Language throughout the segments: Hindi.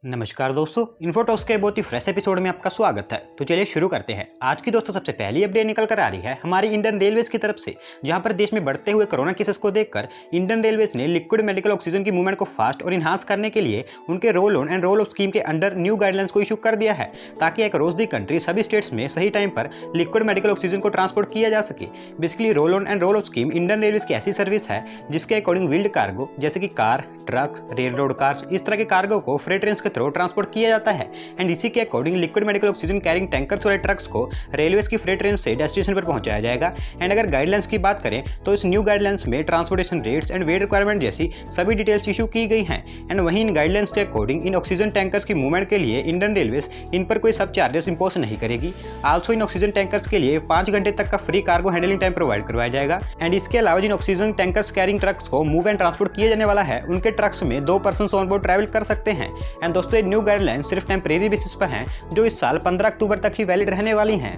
नमस्कार दोस्तों, इन्फोटॉक्स के बहुत ही फ्रेश एपिसोड में आपका स्वागत है। तो चलिए शुरू करते हैं। आज की दोस्तों सबसे पहली अपडेट निकल कर आ रही है हमारी इंडियन रेलवेज की तरफ से, जहां पर देश में बढ़ते हुए कोरोना केसेस को देखकर इंडियन रेलवेज ने लिक्विड मेडिकल ऑक्सीजन की मूवमेंट को फास्ट और इन्हांस करने के लिए उनके roll on and roll off scheme के अंडर न्यू गाइडलाइंस को इशू कर दिया है, ताकि अक्रॉस दी कंट्री सभी स्टेट्स में सही टाइम पर लिक्विड मेडिकल ऑक्सीजन को ट्रांसपोर्ट किया जा सके। Basically roll on and roll off scheme Indian Railways की ऐसी सर्विस है जिसके अकॉर्डिंग व्हील्ड कार्गो जैसे कि car, truck, rail road cars, इस तरह के कार्गो को फ्रेट ट्रेन्स के थ्रू ट्रांसपोर्ट किया जाता है। एंड इसी के according liquid medical oxygen carrying tankers वाले ट्रक्स को रेलवेज की फ्रेट ट्रेन से डेस्टिनेशन पर पहुंचाया जाएगा। एंड अगर गाइडलाइंस की बात करें तो इस न्यू गाइडलाइंस में transportation rates and weight requirement जैसी सभी डिटेल्स इशू की गई हैं। एंड वहीं इन गाइडलाइंस के अकॉर्डिंग इन ऑक्सीजन टैंकर्स की मूवमेंट के लिए इंडियन रेलवेज इन पर कोई सब चार्जेस इंपोज नहीं करेगी। आल्सो इन ऑक्सीजन टैंकर्स के लिए 5 घंटे तक का free cargo handling time provide करवाया जाएगा। एंड इसके अलावा जिन ऑक्सीजन टैंकर्स कैरिंग ट्रक्स को मूव एंड ट्रांसपोर्ट किया जाने वाला है, उनके ट्रक्स में 2 पर्सन ऑन बोर्ड ट्रैवल कर सकते हैं। एंड दोस्तों, ये न्यू गाइडलाइंस सिर्फ टेम्परेरी बेसिस पर हैं, जो इस साल 15 अक्टूबर तक ही वैलिड रहने वाली हैं।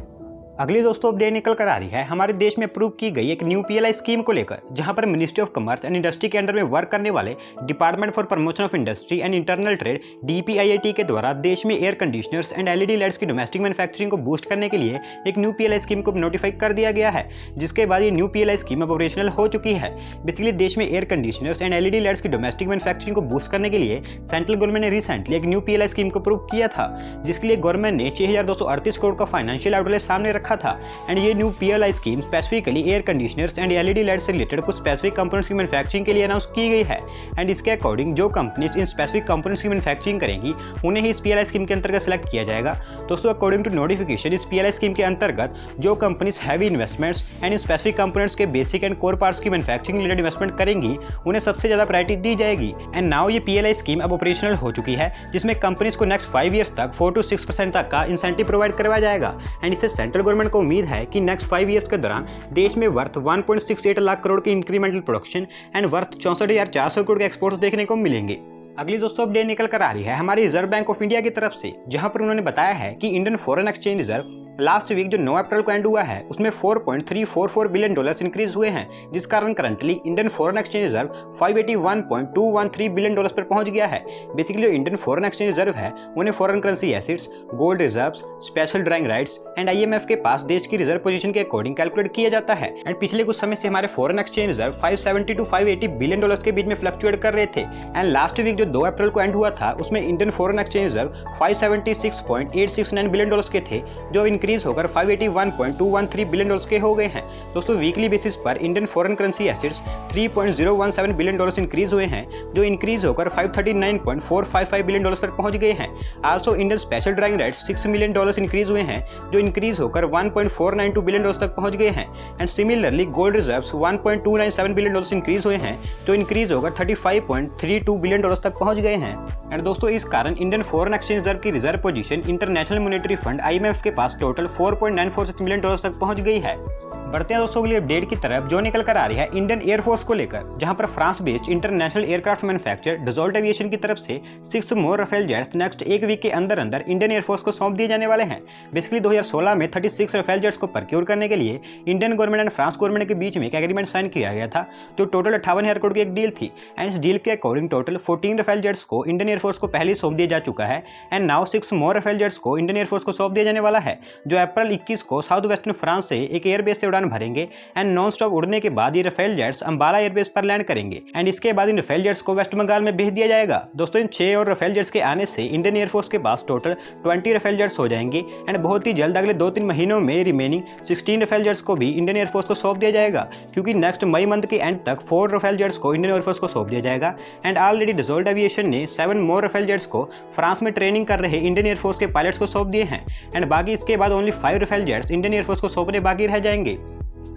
अगली दोस्तों अपडेट निकल कर आ रही है हमारे देश में अप्रूव की गई एक न्यू पीएलआई स्कीम को लेकर, जहां पर ministry of commerce and industry के अंडर में वर्क करने वाले department for promotion of industry and internal trade DPIIT के द्वारा देश में air conditioners and LED lights की डोमेस्टिक मैन्युफैक्चरिंग को बूस्ट करने के लिए एक न्यू पीएलआई स्कीम को नोटिफाई कर दिया गया है, जिसके बाद ये न्यू पीएलआई स्कीम अब ऑपरेशनल हो चुकी है। बेसिकली देश में air conditioners and LED lights की डोमेस्टिक मैन्युफैक्चरिंग को बूस्ट करने के लिए सेंट्रल गवर्नमेंट ने रिसेंटली एक न्यू पीएलआई स्कीम को अप्रूव किया था, जिसके लिए गवर्नमेंट ने 6238 करोड़ का फाइनेंशियल आउटले सामने रखा था। एंड ये new PLI scheme specifically air conditioners and LED lights से रिलेटेड कुछ स्पेसिफिक कंपोनेंट्स की मैन्युफैक्चरिंग के लिए अनाउंस की गई है। एंड इसके अकॉर्डिंग जो कंपनीज इन स्पेसिफिक कंपोनेंट्स की मैन्युफैक्चरिंग करेंगी, उन्हें ही इस पीएलआई स्कीम के अंतर्गत सेलेक्ट किया जाएगा। दोस्तों, अकॉर्डिंग टू नोटिफिकेशन, इस पीएलआई स्कीम के अंतर्गत जो companies heavy investments and in specific components के बेसिक एंड कोर पार्ट्स की मैन्युफैक्चरिंग रिलेटेड इन्वेस्टमेंट करेंगी, उन्हें सबसे ज्यादा प्रायोरिटी दी जाएगी। एंड नाउ ये पीएलआई स्कीम अब ऑपरेशनल हो चुकी है, जिसमें कंपनीज को नेक्स्ट 5 ईयर्स तक 4 to 6% तक का इंसेंटिव प्रोवाइड करवाया जाएगा। एंड इससे सेंट्रल गवर्नमेंट को उम्मीद है कि नेक्स्ट 5 ईयर्स के दौरान देश में वर्थ 1.68 लाख करोड़ की incremental production and worth 64,400 crore के एक्सपोर्ट्स देखने को मिलेंगे। अगली दोस्तों अपडेट निकल कर आ रही है हमारी रिजर्व बैंक ऑफ इंडिया की तरफ से, जहां पर उन्होंने बताया है कि Indian foreign exchange reserve last week जो 9 अप्रैल को एंड हुआ है, उसमें $4.344 बिलियन इंक्रीज हुए हैं, जिस कारण currently Indian foreign exchange reserve $581.213 billion पर पहुंच गया है। बेसिकली जो इंडियन फॉरेन एक्सचेंज रिजर्व है, उन्हें foreign currency assets, gold reserves, special drawing rights and IMF के पास देश की रिजर्व पोजीशन के अकॉर्डिंग कैलकुलेट किया जाता है। एंड पिछले कुछ समय से हमारे foreign exchange reserve $570 to $580 billion के बीच में फ्लक्चुएट कर रहे थे। एंड लास्ट वीक जो 2 अप्रैल को एंड हुआ था, उसमें Indian foreign exchange reserve $576.869 billion के थे, जो इंक्रीज होकर $581.213 बिलियन के हो गए हैं। दोस्तों, वीकली बेसिस पर Indian foreign currency assets $3.017 billion increase हुए हैं, जो इंक्रीज होकर $539.455 बिलियन पर पहुंच गए हैं। Also Indian special drawing rights $6 million increase हुए हैं, जो इंक्रीज होकर $1.492 बिलियन तक पहुंच गए हैं। And similarly gold reserves $1.297 billion increase हुए हैं, जो इंक्रीज होकर $35.32 बिलियन तक पहुंच गए हैं। एंड दोस्तों, इस कारण इंडियन फॉरेन एक्सचेंज रिजर्व की reserve position international monetary fund IMF के पास टोटल $4.946 मिलियन तक पहुंच गई है। बढ़ते हैं दोस्तों अगली अपडेट की तरफ, जो निकल कर आ रही है इंडियन एयरफोर्स को लेकर, जहां पर France based international aircraft manufacturer Dassault aviation की तरफ से 6 more Rafale jets next 1 week के अंदर अंदर इंडियन एयरफोर्स को सौंप दिए जाने वाले हैं। बेसिकली 2016 में 36 राफेल जेट्स को परक्योर करने के लिए Indian government and France government के बीच में एक एग्रीमेंट साइन किया गया था, जो टोटल 58,000 करोड़ की एक डील थी। एंड इस डील के अकॉर्डिंग टोटल 14 राफेल जेट्स को इंडियन एयरफोर्स को पहले सौंप दिया जा चुका है। And now 6 more Rafale jets को इंडियन एयरफोर्स को सौंप दिया जाने वाला है, जो अप्रैल 21 को साउथ वेस्टर्न फ्रांस से एक एयरबेस से उड़ान भरेंगे। एंड नॉन स्टॉप उड़ने के बाद ये राफेल जेट्स अंबाला एयरबेस पर लैंड करेंगे। एंड इसके बाद इन राफेल जेट्स को वेस्ट बंगाल में भेज दिया जाएगा। दोस्तों, इन 6 और राफेल जेट्स के आने से इंडियन एयरफोर्स के पास टोटल 20 राफेल जेट्स हो जाएंगे। एंड बहुत ही जल्द अगले 2-3 महीनों में रिमेनिंग 16 राफेल जेट्स को भी इंडियन एयरफोर्स को सौंप दिया जाएगा, क्योंकि नेक्स्ट मई मंथ के एंड तक 4 राफेल जेट्स को इंडियन एयरफोर्स को सौंप दिया जाएगा। एंड ऑलरेडी डसॉल्ट एविएशन ने 7 मोर राफेल जेट्स को फ्रांस में ट्रेनिंग कर रहे इंडियन एयरफोर्स के पायलट्स को सौंप दिए हैं। एंड बाकी इसके बाद only 5 Rafale jets Indian air force को सौंपने बाकी रह जाएंगे।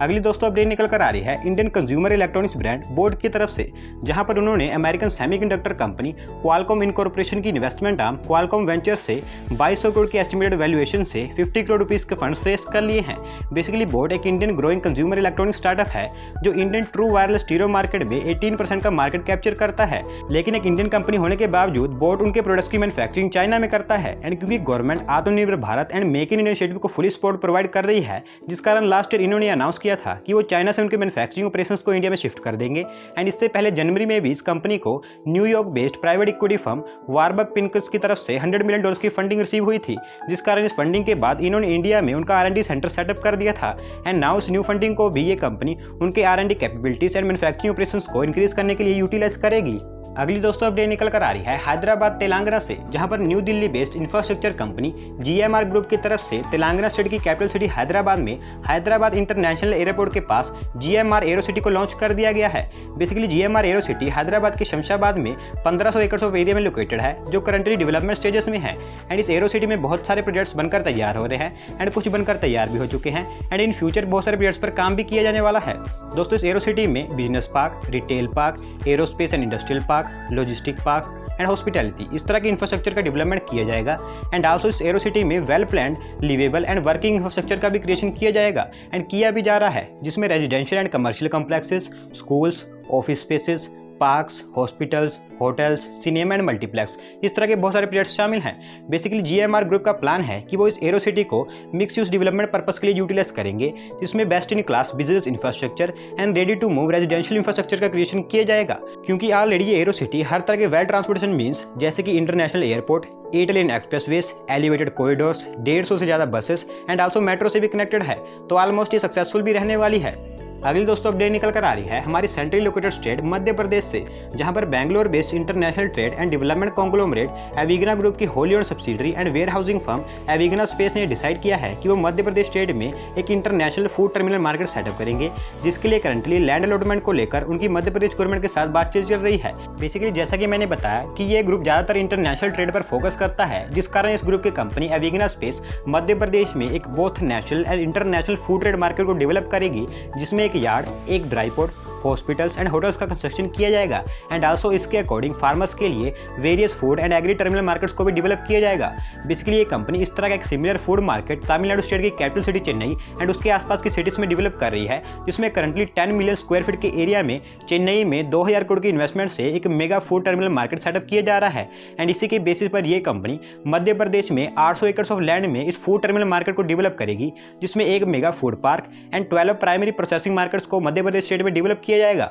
अगली दोस्तों अपडेट निकल कर आ रही है Indian consumer electronics brand board की तरफ से, जहां पर उन्होंने American semiconductor company Qualcomm incorporation की इन्वेस्टमेंट आर्म क्वालकॉम वेंचर्स से 2200 करोड़ की एस्टिमेटेड वैल्यूएशन से 50 करोड़ रुपीस के फंड्स रेज कर लिए हैं। बेसिकली बोर्ड एक Indian growing consumer electronic startup है, जो Indian true wireless stereo market में 18% का मार्केट कैप्चर करता है। लेकिन एक इंडियन कंपनी होने के बावजूद बोर्ड उनके प्रोडक्ट्स की मैन्युफैक्चरिंग चाइना में करता है। एंड क्योंकि गवर्नमेंट आत्मनिर्भर Bharat and make in initiative को फुली सपोर्ट प्रोवाइड कर रही है, जिस कारण लास्ट ईयर इन्होंने अनाउंस किया था कि वो चाइना से उनके मैन्युफैक्चरिंग ऑपरेशंस को इंडिया में शिफ्ट कर देंगे। एंड इससे पहले जनवरी में भी इस कंपनी को New York based private equity firm Warburg pinnacles की तरफ से $100 मिलियन की फंडिंग रिसीव हुई थी, जिस कारण इस फंडिंग के बाद इन्होंने इंडिया में उनका R&D सेंटर सेटअप कर दिया था। एंड नाउ इस न्यू फंडिंग को भी ये कंपनी उनके R&D capabilities and manufacturing operations को इंक्रीज करने के लिए यूटिलाइज करेगी। अगली दोस्तों अपडेट निकल कर आ रही है हैदराबाद तेलंगाना से, जहां पर new Delhi based infrastructure company GMR group की तरफ से तेलंगाना स्टेट की कैपिटल सिटी हैदराबाद में हैदराबाद इंटरनेशनल एयरपोर्ट के पास GMR एरो सिटी को लॉन्च कर दिया गया है। Basically GMR arrow city Hyderabad के शमशाबाद में 1500 एकड़ ऑफ एरिया में लोकेटेड है, जो करंटली डेवलपमेंट स्टेजेस में है। एंड इस एरो सिटी में बहुत सारे प्रोजेक्ट्स बनकर तैयार हो रहे हैं एंड कुछ बनकर तैयार भी हो चुके हैं। एंड इन फ्यूचर बहुत सारे प्रोजेक्ट्स पर काम भी किया जाने वाला है। दोस्तों इस एरो सिटी में business park, retail park, aerospace and industrial park, logistic park and hospitality, इस तरह के इंफ्रास्ट्रक्चर का डेवलपमेंट किया जाएगा। एंड आल्सो इस एरो सिटी में well planned, liveable and working infrastructure का भी क्रिएशन किया जाएगा एंड किया भी जा रहा है, जिसमें residential and commercial complexes, schools, office spaces, parks, hospitals, hotels, cinema and multiplex, इस तरह के बहुत सारे प्रोजेक्ट्स शामिल हैं। बेसिकली GMR ग्रुप का प्लान है कि वो इस एरो सिटी को मिक्स यूज डेवलपमेंट पर्पस के लिए यूटिलाइज करेंगे, जिसमें best in class business infrastructure and ready to move residential infrastructure का क्रिएशन किया जाएगा। क्योंकि ऑलरेडी ये एरो सिटी हर तरह के वेल ट्रांसपोर्टेशन मीन्स जैसे कि इंटरनेशनल एयरपोर्ट, 8 लेन एक्सप्रेसवेज, एलिवेटेड कॉरिडोर्स, 150 से ज़्यादा बसेस एंड आल्सो मेट्रो से भी कनेक्टेड है, तो ऑलमोस्ट ये सक्सेसफुल भी रहने वाली है। अगली दोस्तों अपडेट निकल कर आ रही है हमारी centrally located state Madhya Pradesh से, जहां पर Bangalore based international trade and development conglomerate Avigna group की wholly owned subsidiary and warehousing firm Avigna space ने डिसाइड किया है कि वो मध्य प्रदेश स्टेट में एक international food terminal market setup करेंगे, जिसके लिए करंटली लैंड अलॉटमेंट को लेकर उनकी मध्य प्रदेश गवर्नमेंट के साथ बातचीत चल रही है। बेसिकली जैसा कि मैंने बताया कि ये ग्रुप ज्यादातर इंटरनेशनल ट्रेड पर फोकस करता है, जिस कारण इस ग्रुप की कंपनी एविगना स्पेस मध्य प्रदेश में एक both national and international food trade market को डेवलप करेगी, जिसमें एक यार्ड, एक ड्राईपोर्ट, हॉस्पिटल्स एंड होटल्स का कंस्ट्रक्शन किया जाएगा। एंड आल्सो इसके अकॉर्डिंग फार्मर्स के लिए various food and agri terminal markets को भी डेवलप किया जाएगा। बेसिकली ये कंपनी इस तरह का एक similar food market Tamil Nadu state की कैपिटल सिटी चेन्नई एंड उसके आसपास की सिटीज में डेवलप कर रही है, जिसमें करंटली 10 मिलियन स्क्वायर फीट के एरिया में चेन्नई में 2000 करोड़ की इन्वेस्टमेंट से एक mega food terminal market setup किया जा रहा है। एंड इसी के बेसिस पर यह कंपनी मध्य प्रदेश में 800 एकड़ ऑफ लैंड में इस फूड टर्मिनल मार्केट को डेवलप करेगी, जिसमें एक mega food park and 12 primary processing markets को मध्य प्रदेश स्टेट में डेवलप किया जाएगा।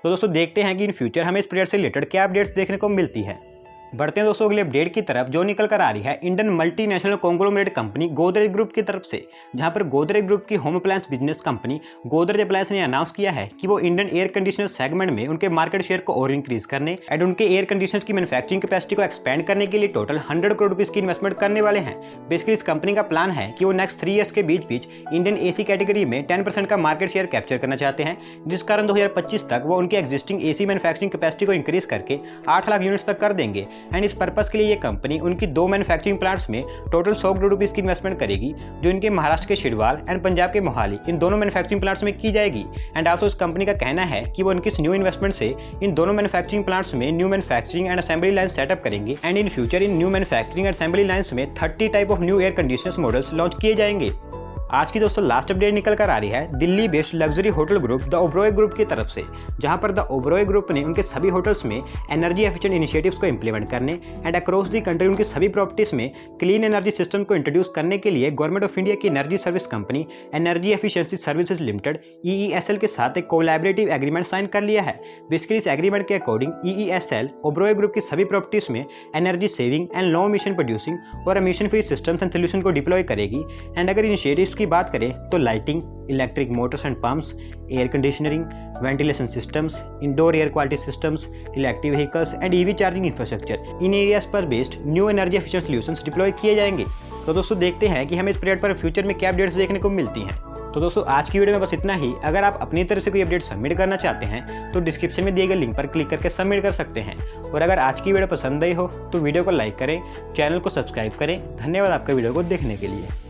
तो दोस्तों देखते हैं कि इन फ्यूचर हमें इस प्रोजेक्ट से रिलेटेड क्या अपडेट्स देखने को मिलती है। बढ़ते हैं दोस्तों अगले अपडेट की तरफ, जो निकल कर आ रही है Indian multinational conglomerate company Godrej group की तरफ से, जहां पर गोदरेज ग्रुप की home appliance business company Godrej appliance ने अनाउंस किया है कि वो इंडियन एयर कंडीशनर सेगमेंट में उनके मार्केट शेयर को और इंक्रीज करने एंड उनके एयर कंडीशनर्स की मैन्युफैक्चरिंग कैपेसिटी को एक्सपेंड करने के लिए टोटल 100 करोड़ रुपीज की इन्वेस्टमेंट करने वाले हैं। बेसिकली इस कंपनी का प्लान है कि वो नेक्स्ट 3 ईयर्स के बीच इंडियन AC कैटेगरी में 10% का मार्केट शेयर कैप्चर करना चाहते हैं, जिस कारण 2025 तक वो उनकी एग्जिस्टिंग AC मैन्युफैक्चरिंग कैपेसिटी को इंक्रीज करके 8 लाख यूनिट्स तक कर देंगे। एंड इस पर्पस के लिए ये कंपनी उनकी 2 मैन्युफैक्चरिंग प्लांट्स में टोटल 100 करोड़ रुपीस की इन्वेस्टमेंट करेगी, जो इनके महाराष्ट्र के शिरवाल एंड पंजाब के मोहाली इन दोनों मैन्युफैक्चरिंग प्लांट्स में की जाएगी। एंड आल्सो इस कंपनी का कहना है कि वो उनकी इस न्यू इन्वेस्टमेंट से इन दोनों मैन्युफैक्चरिंग प्लांट्स में new manufacturing and assembly line setup करेंगे। And in future in new manufacturing and assembly lines में 30 type of new air conditioners models launch किए जाएंगे। आज की दोस्तों लास्ट अपडेट निकल कर आ रही है Delhi based luxury hotel group the Oberoi group की तरफ से, जहां पर द ओबरॉय ग्रुप ने उनके सभी होटल्स में एनर्जी एफिशिएंट इनिशिएटिव्स को इंप्लीमेंट करने एंड अक्रॉस दी कंट्री उनकी सभी प्रॉपर्टीज में क्लीन एनर्जी सिस्टम को इंट्रोड्यूस करने के लिए गवर्नमेंट ऑफ इंडिया की energy service company energy efficiency services limited EESL के साथ एक कोलैबोरेटिव एग्रीमेंट साइन कर लिया है। बेसिकली इस एग्रीमेंट के अकॉर्डिंग EESL ओबरॉय ग्रुप की सभी प्रॉपर्टीज में energy saving and low emission producing और emission free systems and solution को डिप्लॉय करेगी। एंड अगर इनिशिएटिव्स की बात करें तो lighting, electric motors and pumps, air conditioning, ventilation systems, indoor air quality systems, electric vehicles and EV charging infrastructure इन एरियाज पर based new energy efficient solutions deploy किए जाएंगे। तो दोस्तों देखते हैं कि हमें इस प्रोजेक्ट पर फ्यूचर में क्या अपडेट्स देखने को मिलती हैं। तो दोस्तों आज की वीडियो में बस इतना ही। अगर आप अपनी तरफ से कोई अपडेट सबमिट करना चाहते हैं तो डिस्क्रिप्शन में दिए गए लिंक पर क्लिक करके सबमिट कर सकते हैं। और अगर आज की वीडियो पसंद आई हो तो वीडियो को लाइक करें, चैनल को सब्सक्राइब करें। धन्यवाद आपका वीडियो को देखने के लिए।